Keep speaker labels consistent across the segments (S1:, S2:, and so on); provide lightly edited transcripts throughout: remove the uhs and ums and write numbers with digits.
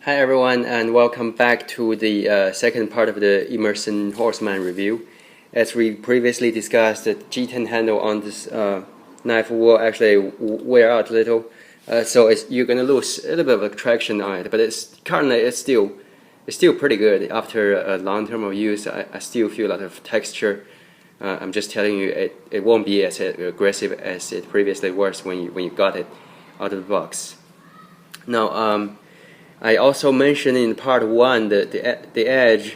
S1: Hi everyone, and welcome back to the second part of the Emerson Horseman review. As we previously discussed, the G10 handle on this knife will actually wear out a little, so you're going to lose a little bit of traction on it. But currently it's still pretty good. After a long term of use, I still feel a lot of texture. I'm just telling you, it won't be as aggressive as it previously was when you got it out of the box. Now, I also mentioned in part 1 that the edge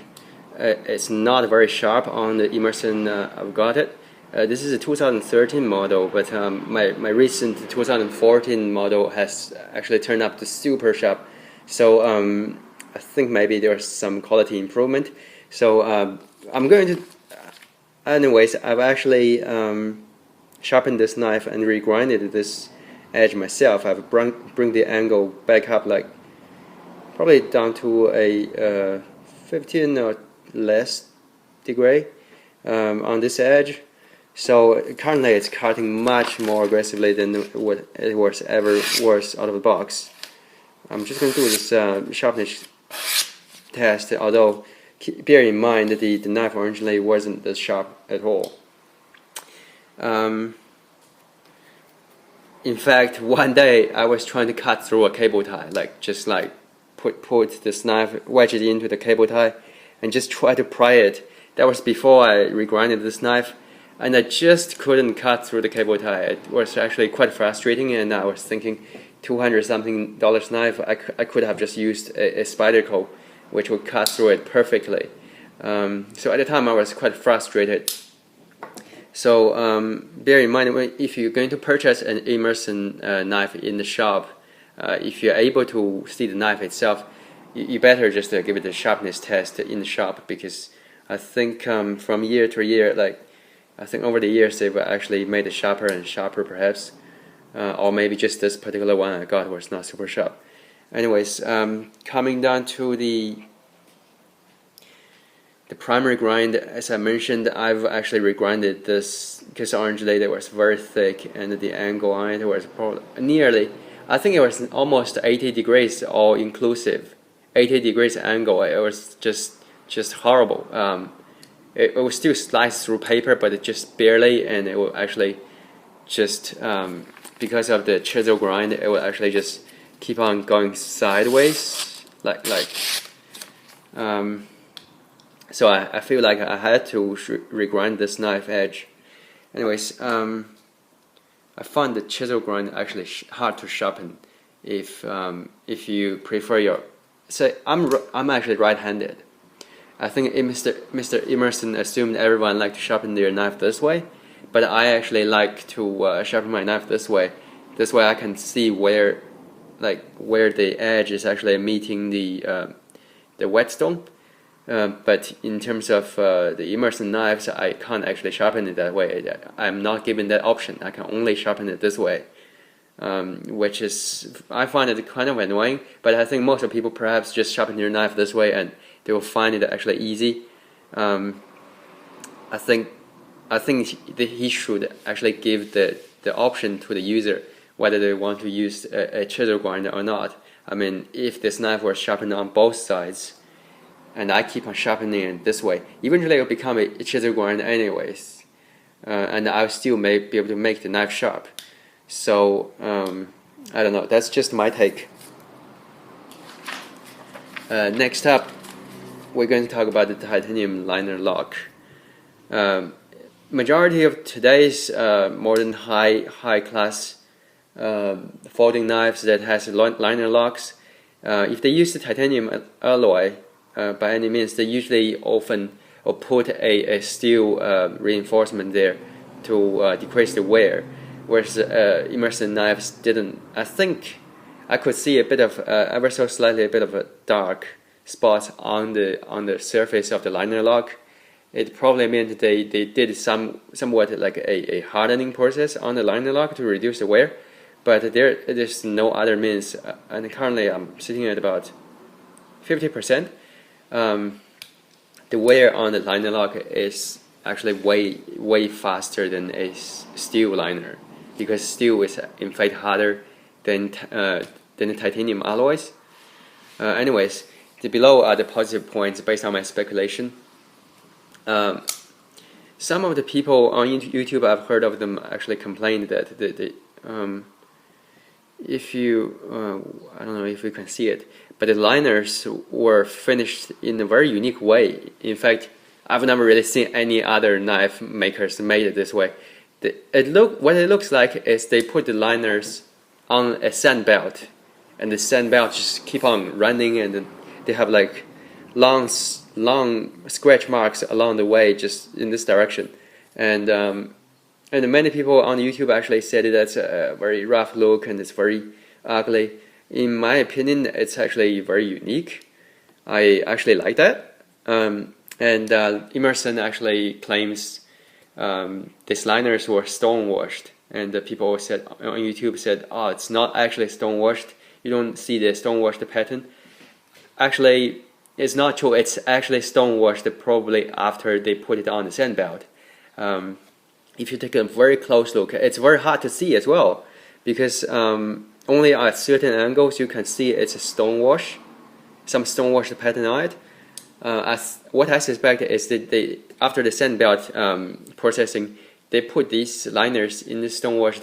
S1: is not very sharp on the Emerson I've got it. This is a 2013 model, but my recent 2014 model has actually turned up to super sharp. So I think maybe there's some quality improvement. So I'm going to, anyways, I've actually sharpened this knife and regrinded this edge myself. I've bring the angle back up like probably down to a 15 or less degree on this edge. So currently it's cutting much more aggressively than what it was out of the box. I'm just going to do this sharpness test, although bear in mind that the knife originally wasn't that sharp at all. In fact, one day I was trying to cut through a cable tie, just put this knife, wedge it into the cable tie, and just try to pry it. That was before I regrinded this knife, and I just couldn't cut through the cable tie. It was actually quite frustrating, and I was thinking, $200-something knife, I could have just used a Spyderco, which would cut through it perfectly. So at the time I was quite frustrated. So bear in mind, if you're going to purchase an Emerson knife in the shop, if you're able to see the knife itself, you better just give it a sharpness test in the shop, because I think from year to year, I think over the years they've actually made it sharper and sharper perhaps, or maybe just this particular one I got was not super sharp. Anyways, coming down to the primary grind, as I mentioned, I've actually regrinded this because originally it was very thick and the angle on it was probably nearly, I think it was almost 80 degrees all inclusive. 80 degrees angle. It was just horrible. It will still slice through paper, but it just barely, and it will actually just because of the chisel grind, it will actually just keep on going sideways, so I feel like I had to regrind this knife edge. Anyways, I found the chisel grind actually hard to sharpen if you prefer your. So I'm actually right-handed. I think Mr. Emerson assumed everyone liked to sharpen their knife this way, but I actually like to sharpen my knife this way. This way I can see where the edge is actually meeting the whetstone. But in terms of the Emerson knives, I can't actually sharpen it that way. I'm not given that option. I can only sharpen it this way, which is, I find it kind of annoying. But I think most of people perhaps just sharpen their knife this way, and they will find it actually easy. I think that he should actually give the option to the user whether they want to use a chisel grinder or not. I mean, if this knife was sharpened on both sides, and I keep on sharpening it this way, eventually it will become a chisel grind anyways, and I'll still be able to make the knife sharp. So I don't know, that's just my take. Next up, we're going to talk about the titanium liner lock. Majority of today's modern high class folding knives that has liner locks, if they use the titanium alloy, by any means, they usually often or put a steel reinforcement there to decrease the wear, whereas Emerson knives didn't. I think I could see a bit of ever so slightly a bit of a dark spots on the surface of the liner lock. It probably meant they did somewhat like a hardening process on the liner lock to reduce the wear, but there's no other means. And currently I'm sitting at about 50%. The wear on the liner lock is actually way faster than a steel liner, because steel is in fact harder than the titanium alloys. Anyways, the below are the positive points based on my speculation. Some of the people on YouTube, I've heard of them actually complained that if you, I don't know if you can see it, but the liners were finished in a very unique way. In fact, I've never really seen any other knife makers made it this way. What it looks like is they put the liners on a sand belt, and the sand belt just keep on running, and they have like long scratch marks along the way, just in this direction. And many people on YouTube actually said that's a very rough look and it's very ugly. In my opinion, it's actually very unique. I actually like that. Emerson actually claims these liners were stonewashed, and the people said on YouTube said, "Oh, it's not actually stonewashed. You don't see the stonewashed pattern." Actually, it's not true. It's actually stonewashed probably after they put it on the sand belt. If you take a very close look, it's very hard to see as well, because only at certain angles you can see it's a stonewash, some stonewashed pattern on it. What I suspect is that after the sand belt processing, they put these liners in the stonewash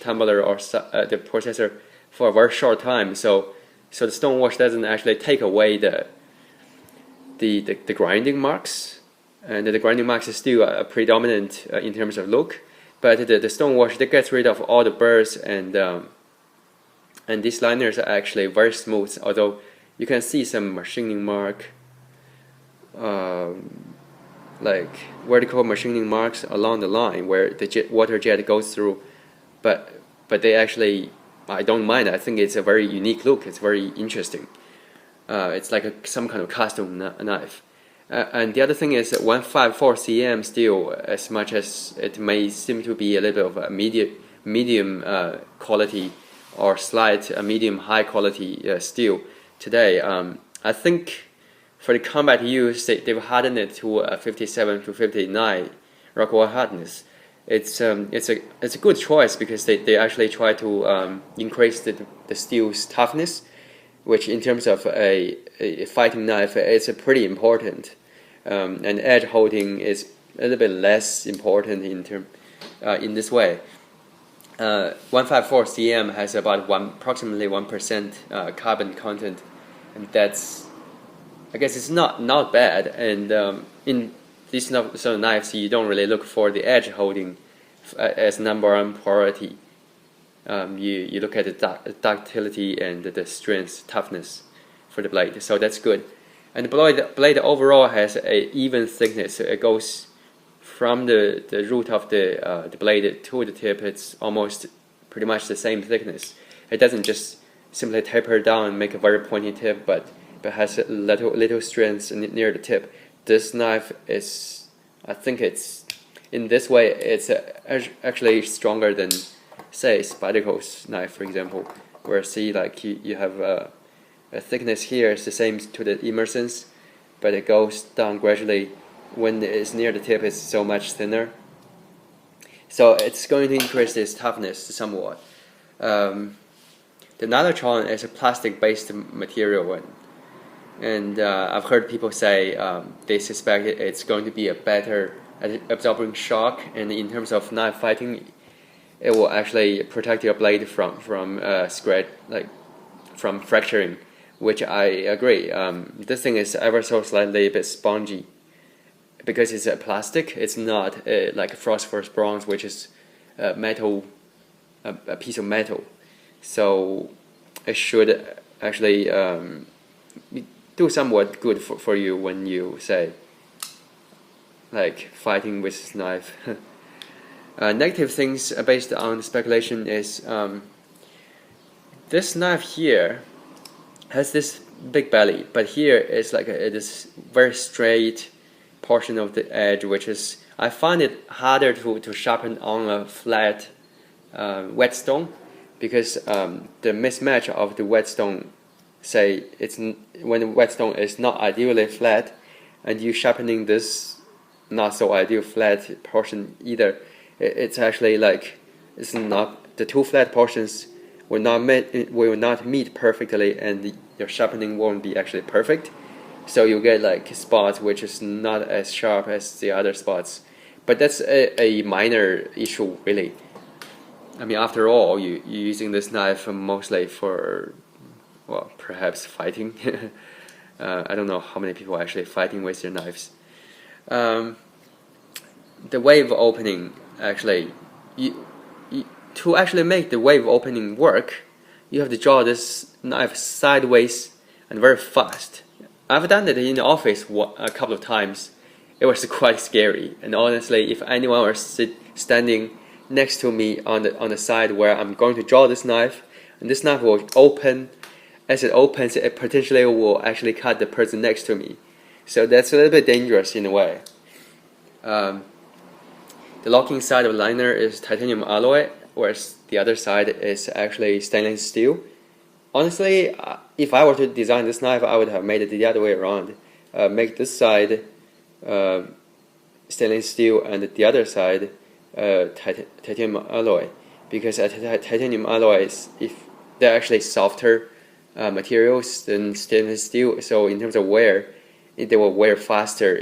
S1: tumbler or the processor for a very short time. So the stonewash doesn't actually take away the grinding marks, and the grinding marks is still predominant in terms of look. But the stonewash, that gets rid of all the burrs, and these liners are actually very smooth. Although you can see some machining mark, like vertical machining marks along the line where the water jet goes through. But they actually, I don't mind. I think it's a very unique look. It's very interesting. It's like some kind of custom knife. And the other thing is that 154 cm steel, as much as it may seem to be a little bit of a medium quality or slight medium high quality steel today, I think for the combat use they've hardened it to 57 to 59 Rockwell hardness. It's a good choice, because they actually try to increase the steel's toughness, which in terms of a fighting knife is pretty important. And edge holding is a little bit less important in this way. 154 cm has about approximately 1% carbon content, and that's, I guess, it's not bad. And in these sort of knives, you don't really look for the edge holding as number one priority. You look at the ductility and the strength, toughness for the blade. So that's good. And the blade overall has a even thickness. So it goes from the root of the blade to the tip. It's almost pretty much the same thickness. It doesn't just simply taper down and make a very pointy tip, but has a little strength near the tip. This knife is, I think it's, in this way, it's actually stronger than, say, Spectacle's knife, for example, where see like you have a thickness here is the same to the Emerson's, but it goes down gradually. When it's near the tip, it's so much thinner. So it's going to increase its toughness somewhat. The Nylatron is a plastic-based material, and I've heard people say they suspect it's going to be a better at absorbing shock, and in terms of knife fighting, it will actually protect your blade from scratch, like from fracturing, which I agree. This thing is ever so slightly a bit spongy, because it's a plastic. It's not like a phosphorus bronze, which is metal, a piece of metal. So it should actually do somewhat good for you when you say like fighting with this knife. Negative things based on speculation is this knife here has this big belly, but here it's like this very straight portion of the edge, which is, I find it harder to sharpen on a flat whetstone, because the mismatch of the whetstone, say when the whetstone is not ideally flat, and you sharpening this not so ideal flat portion either, it's actually like, it's not, the two flat portions will not meet perfectly, and your sharpening won't be actually perfect. So you get like spots which is not as sharp as the other spots. But that's a minor issue, really. I mean, after all, you're using this knife mostly for, well, perhaps fighting. I don't know how many people are actually fighting with their knives. The wave opening, actually, to actually make the wave opening work, you have to draw this knife sideways and very fast. I've done it in the office a couple of times. It was quite scary, and honestly, if anyone was standing next to me on the side where I'm going to draw this knife, and this knife will open. As it opens, it potentially will actually cut the person next to me. So that's a little bit dangerous in a way. The locking side of the liner is titanium alloy, whereas the other side is actually stainless steel. Honestly, if I were to design this knife, I would have made it the other way around. Make this side stainless steel and the other side titanium alloy, because titanium alloys, if they're actually softer materials than stainless steel, so in terms of wear, they will wear faster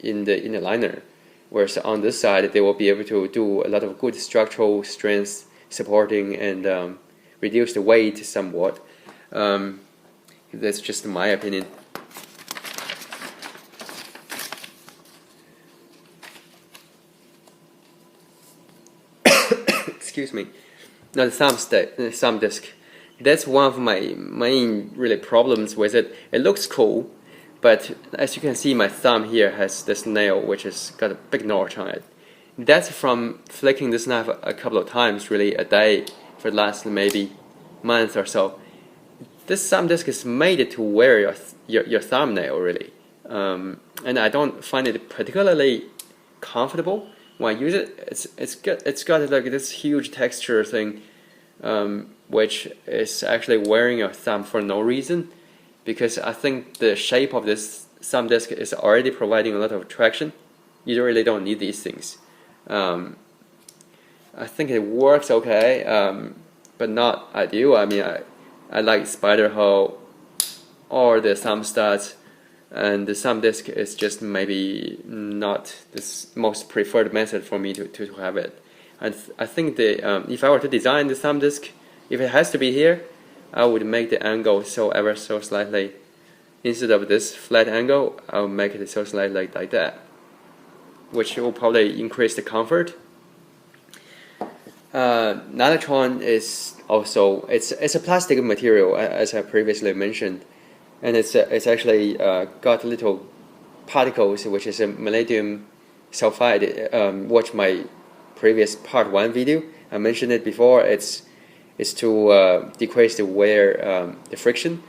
S1: in the liner. Whereas on this side, they will be able to do a lot of good structural strength supporting and reduce the weight somewhat. That's just my opinion. Excuse me. Now the thumb disc. That's one of my main really problems with it. It looks cool, but as you can see, my thumb here has this nail which has got a big notch on it. That's from flicking this knife a couple of times, really a day for the last maybe month or so. This thumb disc is made to wear your thumbnail, really, and I don't find it particularly comfortable when I use it. It's got like this huge texture thing, which is actually wearing your thumb for no reason, because I think the shape of this thumb disc is already providing a lot of traction. You really don't need these things. I think it works okay, but not ideal. I mean, I like spider hole or the thumb studs, and the thumb disc is just maybe not the most preferred method for me to have it. And I think if I were to design the thumb disc, if it has to be here, I would make the angle so ever so slightly. Instead of this flat angle, I'll make it so slightly like that, which will probably increase the comfort. Nylatron is also it's a plastic material, as I previously mentioned, and it's actually got little particles, which is a magnesium sulfide. Watch my previous part 1 video. I mentioned it before. It's to decrease the wear, the friction.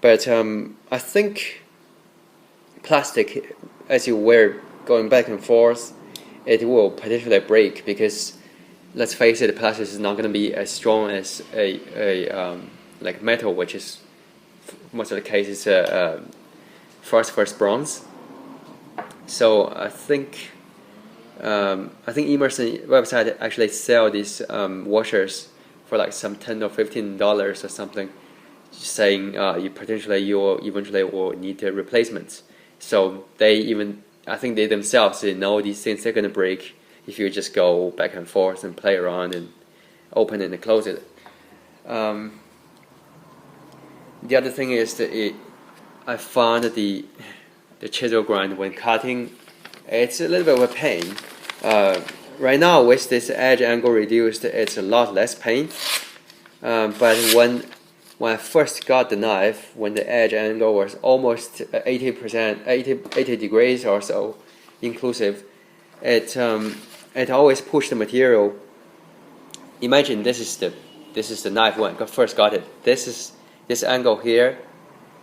S1: But I think plastic, as you wear going back and forth, it will potentially break, because let's face it, plastic is not going to be as strong as a like metal, which is most of the cases phosphorus bronze. So I think Emerson website actually sell these washers for like some $10 or $15 or something, saying you eventually will need replacements. So I think they themselves, they know these things are going to break if you just go back and forth and play around and open it and close it. The other thing is that I found the chisel grind when cutting, it's a little bit of a pain. Right now with this edge angle reduced, it's a lot less pain. But when I first got the knife, when the edge angle was almost 80 degrees or so inclusive, it always pushed the material. Imagine this is the knife when I first got it. This angle here,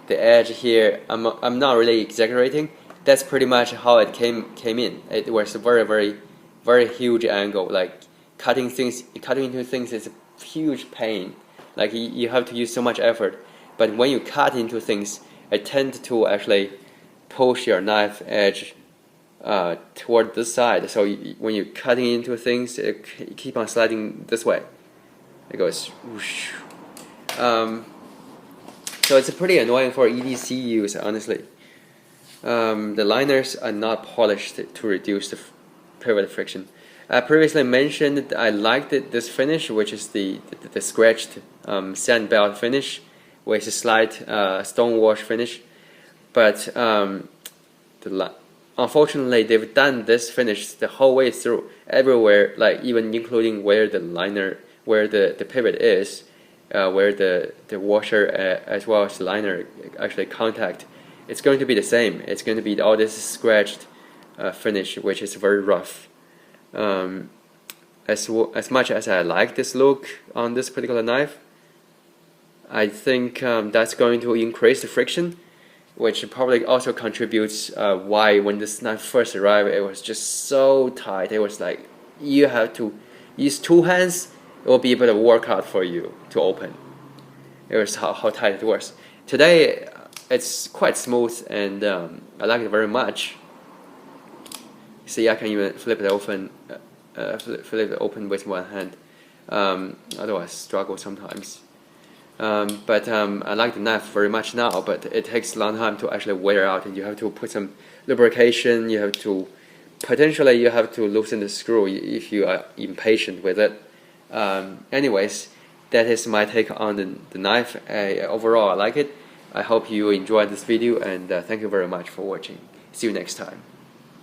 S1: the edge here. I'm not really exaggerating. That's pretty much how it came in. It was a very, very, very huge angle. Like cutting into things is a huge pain. Like you have to use so much effort. But when you cut into things, it tends to actually push your knife edge toward this side. So when you're cutting into things, it keep on sliding this way. It goes whoosh. So it's pretty annoying for EDC use, honestly. The liners are not polished to reduce the pivot friction. I previously mentioned that I liked this finish, which is the scratched sand belt finish with a slight stone wash finish. But unfortunately, they've done this finish the whole way through, everywhere, like even including where the liner, where the pivot is, where the washer as well as the liner actually contact. It's going to be the same. It's going to be all this scratched finish, which is very rough. As much as I like this look on this particular knife, I think that's going to increase the friction, which probably also contributes why when this knife first arrived, it was just so tight. It was like you have to use two hands. It will be a bit of a workout for you to open. It was how tight it was. Today, it's quite smooth, and I like it very much. See, I can even flip it open, with one hand. Otherwise, struggle sometimes. But I like the knife very much now. But it takes a long time to actually wear out, and you have to put some lubrication. You have to potentially loosen the screw if you are impatient with it. Anyways, that is my take on the knife. Overall, I like it. I hope you enjoyed this video, and thank you very much for watching. See you next time.